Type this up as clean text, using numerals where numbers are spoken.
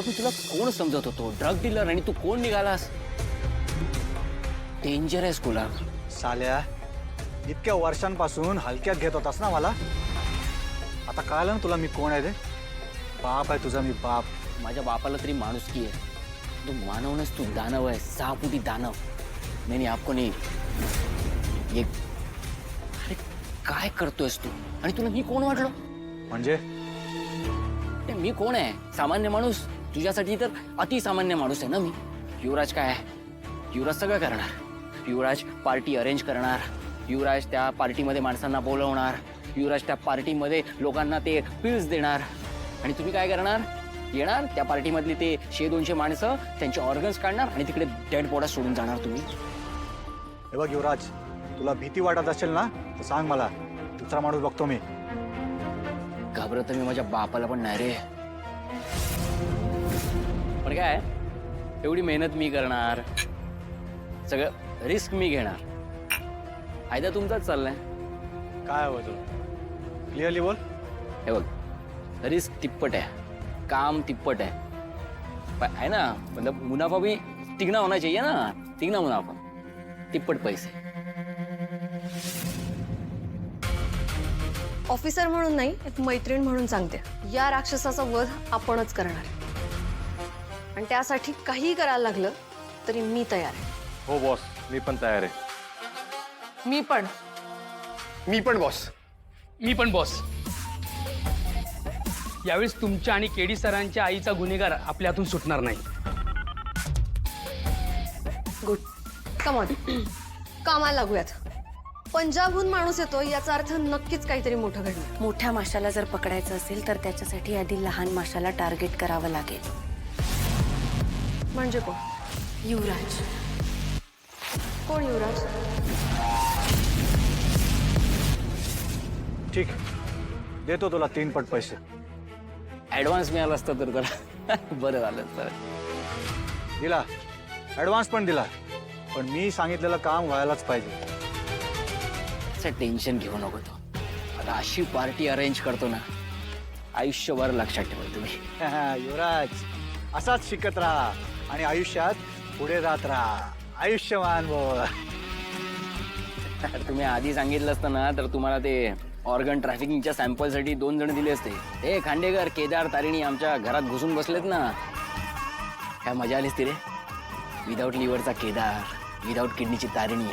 पण तुला कोण समजत होतो? ड्रग डीलर आणि तू कोण निघालास? डेंजर आहेस गुलाब. साल्या, इतक्या वर्षांपासून हलक्यात घेत होतास ना मला. आता कळालं ना तुला मी कोण आहे ते? बाप आहे तुझा मी, बाप. माझ्या बापाला तरी माणुसकी आहे. तू मानव नस, तू दानव आहे. 6 फुटी दानव. नाही आपको नाही. ये अरे काय करतोयस तू? आणि तुला मी कोण वाटलो? म्हणजे मी कोण आहे? सामान्य माणूस. तुझ्यासाठी तर अतिसामान्य माणूस आहे ना मी. युवराज काय आहे? युवराज सगळं करणार. युवराज पार्टी अरेंज करणार. युवराज त्या पार्टीमध्ये माणसांना बोलवणार. युवराज त्या पार्टीमध्ये लोकांना ते पिल्स देणार. आणि तुम्ही काय करणार? येणार त्या पार्टीमधली ते 100-200 माणसं, त्यांचे ऑर्गन्स काढणार आणि तिकडे डेड बॉडा सोडून जाणार तुम्ही. हे बघ युवराज, तुला भीती वाटत असेल ना तर सांग मला. दुसरा माणूस बघतो मी. घाबरत मी माझ्या बापाला पण नाही रे. पण काय, एवढी मेहनत मी करणार, सगळं रिस्क मी घेणार. फायदा तुमचाच चाललाय. काय हवं तुला? क्लिअरली बोल. हे बघ, रिस्क तिप्पट आहे, काम तिप्पट आहे. है ना, मतलब मुनाफा भी तिगना होना चाहिए ना. तिगना मुनाफा, तिप्पट पैसे. ऑफिसर म्हणून नाही, एक मैत्रीण म्हणून सांगते. या राक्षसाचा वध आपणच करणार. आणि त्यासाठी काही करायला लागलं तरी मी तयार आहे. हो बॉस, मी पण तयार आहे. मी पण. मी पण बॉस. मी पण बॉस. यावेळेस तुमच्या आणि केडी सरांच्या आईचा गुन्हेगार आपल्या हातून सुटणार नाही. गुड. Come on. कामाला लागूयात. पंजाबहून माणूस येतो याचा अर्थ नक्कीच काहीतरी मोठं घडलं. मोठ्या माशाला जर पकडायचं असेल तर त्याच्यासाठी आधी लहान माशाला टार्गेट करावं लागेल. म्हणजे कोण? युवराज. कोण युवराज? ठीक, देतो तुला 3 पट पैसे. ऍडव्हान्स मिळाला असतं तर जरा बरं झालं तर. दिला, ऍडव्हान्स पण दिला, पण मी सांगितलेलं काम व्हायलाच पाहिजे. टेन्शन घेऊ नको तो. आता अशी पार्टी अरेंज करतो ना, आयुष्यभर लक्षात ठेवा तुम्ही. युवराज, असाच शिकत राहा आणि आयुष्यात पुढे जात राहा. आयुष्यवान बोल. तुम्ही आधी सांगितलं असतं ना तर तुम्हाला ते ऑर्गन ट्रॅफिकिंगच्या सॅम्पलसाठी 2 जण दिले असते. हे खांडेकर, केदार, तारिणी आमच्या घरात घुसून बसलेत ना. काय मजा आलीच ती रे. विदाऊट लिव्हरचा केदार, विदाऊट किडनीची तारिणी.